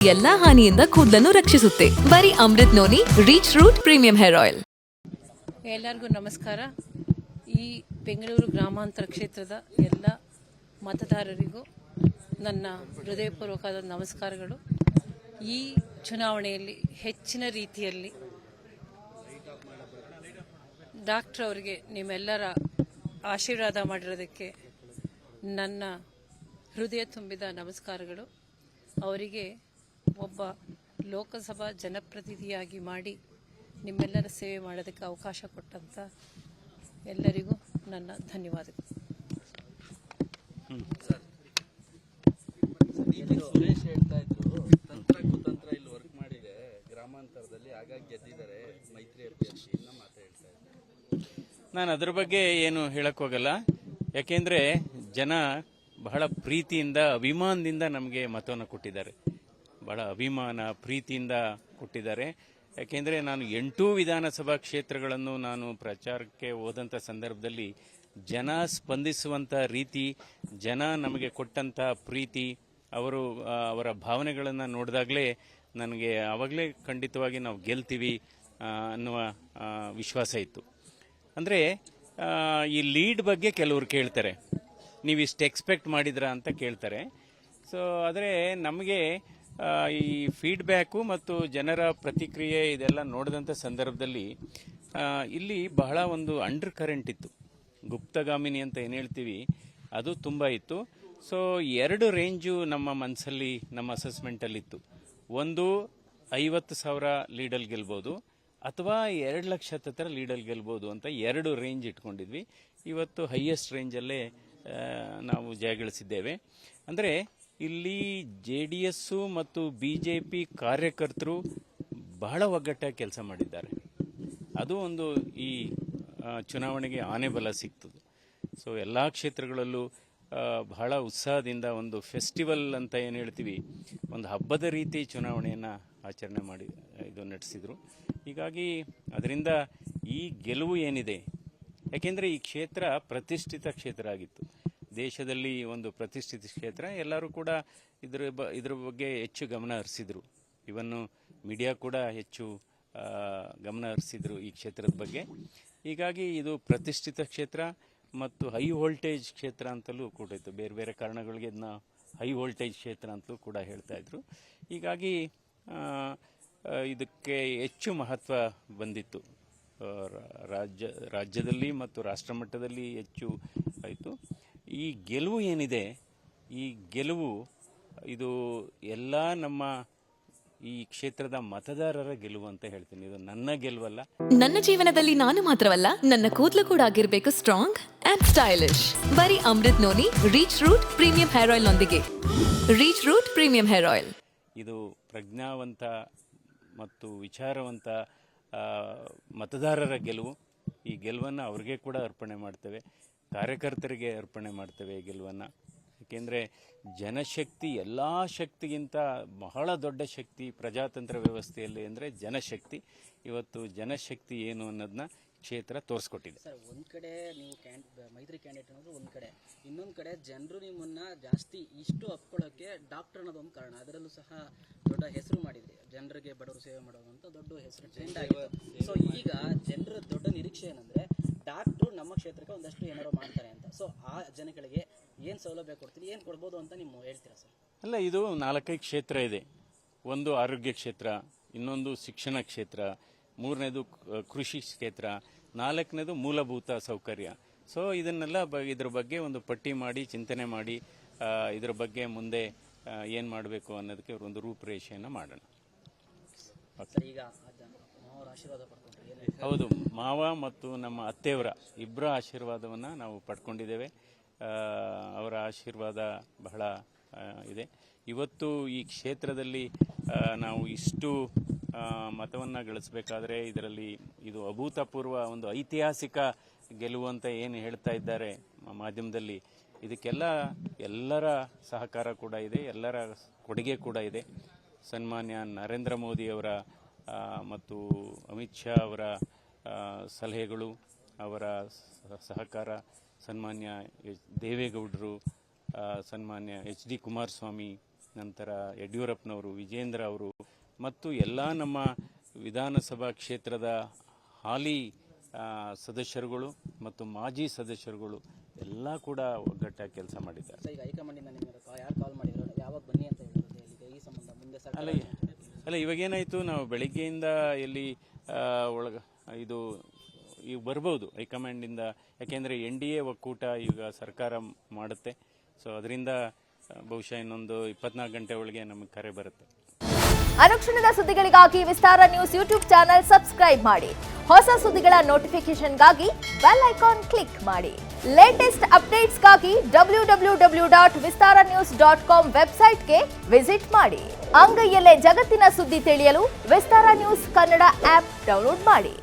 ಎಲ್ಲಾ ಹಾನಿಯಿಂದ ಕೂದಲನ್ನು ರಕ್ಷಿಸುತ್ತೆ. ಬರೀ Amrut noni reach root premium hair oil. ಎಲ್ಲರಿಗೂ ನಮಸ್ಕಾರ. ಈ ಬೆಂಗಳೂರು ಗ್ರಾಮಾಂತರ ಕ್ಷೇತ್ರದ ಎಲ್ಲ ಮತದಾರರಿಗೂ ನನ್ನ ಹೃದಯಪೂರ್ವಕವಾದ ನಮಸ್ಕಾರಗಳು. ಈ ಚುನಾವಣೆಯಲ್ಲಿ ಹೆಚ್ಚಿನ ರೀತಿಯಲ್ಲಿ ಡಾಕ್ಟರ್ ಅವರಿಗೆ ನಿಮ್ಮೆಲ್ಲರ ಆಶೀರ್ವಾದ ಮಾಡಿರೋದಕ್ಕೆ ನನ್ನ ಹೃದಯ ತುಂಬಿದ ನಮಸ್ಕಾರಗಳು. ಅವರಿಗೆ ಒಬ್ಬ ಲೋಕಸಭಾ ಜನಪ್ರತಿನಿಧಿಯಾಗಿ ಮಾಡಿ ನಿಮ್ಮೆಲ್ಲರ ಸೇವೆ ಮಾಡೋದಕ್ಕೆ ಅವಕಾಶ ಕೊಟ್ಟಂಥ ಎಲ್ಲರಿಗೂ ನನ್ನ ಧನ್ಯವಾದಗಳು. ಸುರೇಶ್ ಹೇಳ್ತಾ ಇದ್ರು, ತಂತ್ರ ಕುತಂತ್ರ ಇಲ್ಲಿ ವರ್ಕ್ ಮಾಡಿದೆ ಗ್ರಾಮಾಂತರದಲ್ಲಿ, ಹಾಗಾಗಿ ಗೆದ್ದಿದ್ದಾರೆ ಮೈತ್ರಿ ಅಭ್ಯರ್ಥಿ. ಇನ್ನ ಮಾತು ಹೇಳ್ತಾ ಇದ್ದಾರೆ. ನಾನು ಅದ್ರ ಬಗ್ಗೆ ಏನು ಹೇಳಕ್ ಹೋಗಲ್ಲ. ಯಾಕೆಂದ್ರೆ ಜನ ಬಹಳ ಪ್ರೀತಿಯಿಂದ ಅಭಿಮಾನದಿಂದ ನಮಗೆ ಮತವನ್ನು ಕೊಟ್ಟಿದ್ದಾರೆ. ಬಹಳ ಅಭಿಮಾನ ಪ್ರೀತಿಯಿಂದ ಕೊಟ್ಟಿದ್ದಾರೆ. ಯಾಕೆಂದರೆ ನಾನು 8 ವಿಧಾನಸಭಾ ಕ್ಷೇತ್ರಗಳನ್ನು ನಾನು ಪ್ರಚಾರಕ್ಕೆ ಹೋದಂಥ ಸಂದರ್ಭದಲ್ಲಿ ಜನ ಸ್ಪಂದಿಸುವಂಥ ರೀತಿ, ಜನ ನಮಗೆ ಕೊಟ್ಟಂಥ ಪ್ರೀತಿ, ಅವರ ಭಾವನೆಗಳನ್ನು ನೋಡಿದಾಗಲೇ ನನಗೆ ಆವಾಗಲೇ ಖಂಡಿತವಾಗಿ ನಾವು ಗೆಲ್ತೀವಿ ಅನ್ನುವ ವಿಶ್ವಾಸ ಇತ್ತು. ಅಂದರೆ ಈ ಲೀಡ್ ಬಗ್ಗೆ ಕೆಲವರು ಕೇಳ್ತಾರೆ, ನೀವು ಇಷ್ಟು ಎಕ್ಸ್ಪೆಕ್ಟ್ ಮಾಡಿದ್ರಾ ಅಂತ ಕೇಳ್ತಾರೆ. ಸೊ ಆದರೆ ನಮಗೆ ಈ ಫೀಡ್ಬ್ಯಾಕು ಮತ್ತು ಜನರ ಪ್ರತಿಕ್ರಿಯೆ ಇದೆಲ್ಲ ನೋಡಿದಂಥ ಸಂದರ್ಭದಲ್ಲಿ ಇಲ್ಲಿ ಬಹಳ ಒಂದು ಅಂಡರ್ ಕರೆಂಟ್ ಇತ್ತು, ಗುಪ್ತಗಾಮಿನಿ ಅಂತ ಏನು ಹೇಳ್ತೀವಿ ಅದು ತುಂಬ ಇತ್ತು. ಸೊ 2 ರೇಂಜು ನಮ್ಮ ಮನಸ್ಸಲ್ಲಿ, ನಮ್ಮ ಅಸೆಸ್ಮೆಂಟಲ್ಲಿತ್ತು. ಒಂದು 50,000 ಲೀಡಲ್ಲಿ ಗೆಲ್ಬೋದು, ಅಥವಾ 2 ಲಕ್ಷ ಹತ್ತಿರ ಲೀಡಲ್ಲಿ ಗೆಲ್ಬೋದು ಅಂತ 2 ರೇಂಜ್ ಇಟ್ಕೊಂಡಿದ್ವಿ. ಇವತ್ತು ಹೈಯೆಸ್ಟ್ ರೇಂಜಲ್ಲೇ ನಾವು ಜಯಗಳಿಸಿದ್ದೇವೆ. ಅಂದರೆ ಇಲ್ಲಿ JDS ಮತ್ತು BJP ಕಾರ್ಯಕರ್ತರು ಬಹಳ ಒಗ್ಗಟ್ಟಾಗಿ ಕೆಲಸ ಮಾಡಿದ್ದಾರೆ. ಅದು ಒಂದು ಈ ಚುನಾವಣೆಗೆ ಆನೆಬಲ ಸಿಗ್ತದೆ. ಸೊ ಎಲ್ಲ ಕ್ಷೇತ್ರಗಳಲ್ಲೂ ಬಹಳ ಉತ್ಸಾಹದಿಂದ ಒಂದು ಫೆಸ್ಟಿವಲ್ ಅಂತ ಏನು ಹೇಳ್ತೀವಿ, ಒಂದು ಹಬ್ಬದ ರೀತಿ ಚುನಾವಣೆಯನ್ನು ಆಚರಣೆ ಮಾಡಿ ನಡೆಸಿದರು. ಹೀಗಾಗಿ ಅದರಿಂದ ಈ ಗೆಲುವು ಏನಿದೆ, ಯಾಕೆಂದರೆ ಈ ಕ್ಷೇತ್ರ ಪ್ರತಿಷ್ಠಿತ ಕ್ಷೇತ್ರ ಆಗಿತ್ತು, ದೇಶದಲ್ಲಿ ಒಂದು ಪ್ರತಿಷ್ಠಿತ ಕ್ಷೇತ್ರ. ಎಲ್ಲರೂ ಕೂಡ ಇದ್ರ ಬಗ್ಗೆ ಹೆಚ್ಚು ಗಮನ ಹರಿಸಿದ್ರು. ಇವನ್ನು ಮೀಡಿಯಾ ಕೂಡ ಹೆಚ್ಚು ಗಮನ ಹರಿಸಿದ್ರು ಈ ಕ್ಷೇತ್ರದ ಬಗ್ಗೆ. ಹೀಗಾಗಿ ಇದು ಪ್ರತಿಷ್ಠಿತ ಕ್ಷೇತ್ರ ಮತ್ತು ಹೈ ವೋಲ್ಟೇಜ್ ಕ್ಷೇತ್ರ ಅಂತಲೂ ಕೂಡ ಇತ್ತು. ಬೇರೆ ಬೇರೆ ಕಾರಣಗಳಿಗೆ ಇದನ್ನ ಹೈ ವೋಲ್ಟೇಜ್ ಕ್ಷೇತ್ರ ಅಂತಲೂ ಕೂಡ ಹೇಳ್ತಾ ಇದ್ರು. ಹೀಗಾಗಿ ಇದಕ್ಕೆ ಹೆಚ್ಚು ಮಹತ್ವ ಬಂದಿತ್ತು. ರಾಜ್ಯದಲ್ಲಿ ಮತ್ತು ರಾಷ್ಟ್ರ ಮಟ್ಟದಲ್ಲಿ ಹೆಚ್ಚು ಆಯಿತು. ಈ ಗೆಲುವು ಏನಿದೆ, ಈ ಗೆಲುವು ಇದು ಎಲ್ಲ ನಮ್ಮ ಈ ಕ್ಷೇತ್ರದ ಮತದಾರರ ಗೆಲುವು ಅಂತ ಹೇಳ್ತೀನಿ. ಇದು ನನ್ನ ಗೆಲುವಲ್ಲ. ನನ್ನ ಜೀವನದಲ್ಲಿ ನಾನು ಮಾತ್ರವಲ್ಲ, ನನ್ನ ಕೂದಲು ಕೂಡ ಆಗಿರ್ಬೇಕು ಸ್ಟ್ರಾಂಗ್ ಅಂಡ್ ಸ್ಟೈಲಿಶ್. ಬರೀ Amrut noni reach root premium hair oil ನೊಂದಿಗೆ. Reach root premium hair oil ಇದು ಪ್ರಜ್ಞಾವಂತ ಮತ್ತು ವಿಚಾರವಂತ ಮತದಾರರ ಗೆಲುವು. ಈ ಗೆಲುವನ್ನು ಅವ್ರಿಗೆ ಕೂಡ ಅರ್ಪಣೆ ಮಾಡ್ತೇವೆ, ಕಾರ್ಯಕರ್ತರಿಗೆ ಅರ್ಪಣೆ ಮಾಡ್ತೇವೆ ಈ ಗೆಲುವನ್ನು. ಏಕೆಂದರೆ ಜನಶಕ್ತಿ ಎಲ್ಲ ಶಕ್ತಿಗಿಂತ ಬಹಳ ದೊಡ್ಡ ಶಕ್ತಿ ಪ್ರಜಾತಂತ್ರ ವ್ಯವಸ್ಥೆಯಲ್ಲಿ ಅಂದರೆ ಜನಶಕ್ತಿ. ಇವತ್ತು ಜನಶಕ್ತಿ ಏನು ಅನ್ನೋದನ್ನ ಕ್ಷೇತ್ರ ತೋರಿಸ್ಕೊಟ್ಟಿದೆ. ಸರ್, ಒಂದು ಕಡೆ ನೀವು ಮೈತ್ರಿ ಕ್ಯಾಂಡಿಡೇಟ್ ಅನ್ನೋದು ಒಂದು ಕಡೆ, ಇನ್ನೊಂದು ಕಡೆ ಜನರು ನಿಮ್ಮನ್ನ ಜಾಸ್ತಿ ಇಷ್ಟು ಅಪ್ಕೊಳ್ಳೋಕ್ಕೆ ಡಾಕ್ಟರ್ ಅನ್ನೋದೊಂದು ಕಾರಣ. ಅದರಲ್ಲೂ ಸಹ ದೊಡ್ಡ ಹೆಸರು ಮಾಡಿದ್ರಿ, ಜನರಿಗೆ ಬಡವರು ಸೇವೆ ಮಾಡೋದು ಅಂತ ದೊಡ್ಡ ಹೆಸರು ಟ್ರೆಂಡ್ ಆಗಿದೆ. ಸೊ ಈಗ ಜನರ ದೊಡ್ಡ ನಿರೀಕ್ಷೆ ಏನಂದ್ರೆ ಡಾಕ್ಟ್ರು ನಮ್ಮ ಕ್ಷೇತ್ರಕ್ಕೆ ಒಂದಷ್ಟು ಏನಾರು ಮಾಡ್ತಾರೆ ಅಂತ. ಸೊ ಆ ಜನಗಳಿಗೆ ಏನು ಸೌಲಭ್ಯ ಕೊಡ್ತೀರಿ, ಏನು ಕೊಡ್ಬೋದು ಅಂತ ನೀವು ಹೇಳ್ತೀರಾ ಸರ್? ಅಲ್ಲ, ಇದು 4-5 ಕ್ಷೇತ್ರ ಇದೆ. ಒಂದು ಆರೋಗ್ಯ ಕ್ಷೇತ್ರ, ಇನ್ನೊಂದು ಶಿಕ್ಷಣ ಕ್ಷೇತ್ರ, 3ನೇದು ಕೃಷಿ ಕ್ಷೇತ್ರ, 4ನೇದು ಮೂಲಭೂತ ಸೌಕರ್ಯ. ಸೊ ಇದನ್ನೆಲ್ಲ ಇದ್ರ ಬಗ್ಗೆ ಒಂದು ಪಟ್ಟಿ ಮಾಡಿ ಚಿಂತನೆ ಮಾಡಿ ಇದ್ರ ಬಗ್ಗೆ ಮುಂದೆ ಏನು ಮಾಡಬೇಕು ಅನ್ನೋದಕ್ಕೆ ಒಂದು ರೂಪುರೇಷೆಯನ್ನು ಮಾಡೋಣ. ಈಗ ಆಶೀರ್ವಾದ ಪಡ್ಕೊಂಡ್ರೆ ಹೌದು, ಮಾವ ಮತ್ತು ನಮ್ಮ ಅತ್ತೆಯವರ ಇಬ್ಬರ ಆಶೀರ್ವಾದವನ್ನು ನಾವು ಪಡ್ಕೊಂಡಿದ್ದೇವೆ. ಅವರ ಆಶೀರ್ವಾದ ಬಹಳ ಇದೆ. ಇವತ್ತು ಈ ಕ್ಷೇತ್ರದಲ್ಲಿ ನಾವು ಇಷ್ಟು ಮತವನ್ನು ಗಳಿಸಬೇಕಾದ್ರೆ ಇದರಲ್ಲಿ ಇದು ಅಭೂತಪೂರ್ವ ಒಂದು ಐತಿಹಾಸಿಕ ಗೆಲುವು ಅಂತ ಏನು ಹೇಳ್ತಾ ಇದ್ದಾರೆ ಮಾಧ್ಯಮದಲ್ಲಿ, ಇದಕ್ಕೆಲ್ಲ ಎಲ್ಲರ ಸಹಕಾರ ಕೂಡ ಇದೆ, ಎಲ್ಲರ ಕೊಡುಗೆ ಕೂಡ ಇದೆ. ಸನ್ಮಾನ್ಯ ನರೇಂದ್ರ ಮೋದಿಯವರ ಮತ್ತು ಅಮಿತ್ ಶಾ ಅವರ ಸಲಹೆಗಳು, ಅವರ ಸಹಕಾರ, ಸನ್ಮಾನ್ಯ ದೇವೇಗೌಡರು, ಸನ್ಮಾನ್ಯ HD ಕುಮಾರಸ್ವಾಮಿ ನಂತರ ಯಡಿಯೂರಪ್ಪನವರು, ವಿಜೇಂದ್ರ ಅವರು ಮತ್ತು ಎಲ್ಲ ನಮ್ಮ ವಿಧಾನಸಭಾ ಕ್ಷೇತ್ರದ ಹಾಲಿ ಸದಸ್ಯರುಗಳು ಮತ್ತು ಮಾಜಿ ಸದಸ್ಯರುಗಳು ಎಲ್ಲ ಕೂಡ ಒಗ್ಗಟ್ಟಾಗಿ ಕೆಲಸ ಮಾಡಿದ್ದಾರೆ. ಈಗ ಹೈಕಮಾಂಡಿಂದ ನಿಮಗೆ ಯಾರು ಕಾಲ್ ಮಾಡಿದ್ರು, ಯಾವಾಗ ಬನ್ನಿ ಅಂತ ಹೇಳಿದ್ರು ದೆಹಲಿಗೆ, ಈ ಸಂಬಂಧ ಮುಂದೆ ಅಲ್ಲ ಇವಾಗೇನಾಯಿತು, ನಾವು ಬೆಳಗ್ಗೆಯಿಂದ ಎಲ್ಲಿ ಇದು ಈಗ ಬರ್ಬೋದು ಹೈಕಮಾಂಡಿಂದ, ಯಾಕೆಂದರೆ NDA ಒಕ್ಕೂಟ ಈಗ ಸರ್ಕಾರ ಮಾಡುತ್ತೆ. ಸೊ ಅದರಿಂದ ಬಹುಶಃ ಇನ್ನೊಂದು 24 ಗಂಟೆ ಒಳಗೆ ನಮಗೆ ಕರೆ ಬರುತ್ತೆ. ಅನುಕ್ಷಣದ ಸುದ್ದಿಗಳಿಗಾಗಿ ವಿಸ್ತಾರ ನ್ಯೂಸ್ ಯೂಟ್ಯೂಬ್ ಚಾನೆಲ್ ಸಬ್ಸ್ಕ್ರೈಬ್ ಮಾಡಿ. ಹೊಸ ಸುದ್ದಿಗಳ ನೋಟಿಫಿಕೇಶನ್ಗಾಗಿ ಬೆಲ್ ಐಕಾನ್ ಕ್ಲಿಕ್ ಮಾಡಿ. ಲೇಟೆಸ್ಟ್ ಅಪ್ಡೇಟ್ಸ್ಗಾಗಿ www.vistaranews.com ವೆಬ್ಸೈಟ್ಗೆ ವಿಸಿಟ್ ಮಾಡಿ. ಅಂಗೈಯಲ್ಲೇ ಜಗತ್ತಿನ ಸುದ್ದಿ ತಿಳಿಯಲು ವಿಸ್ತಾರ ನ್ಯೂಸ್ ಕನ್ನಡ ಆಪ್ ಡೌನ್ಲೋಡ್ ಮಾಡಿ.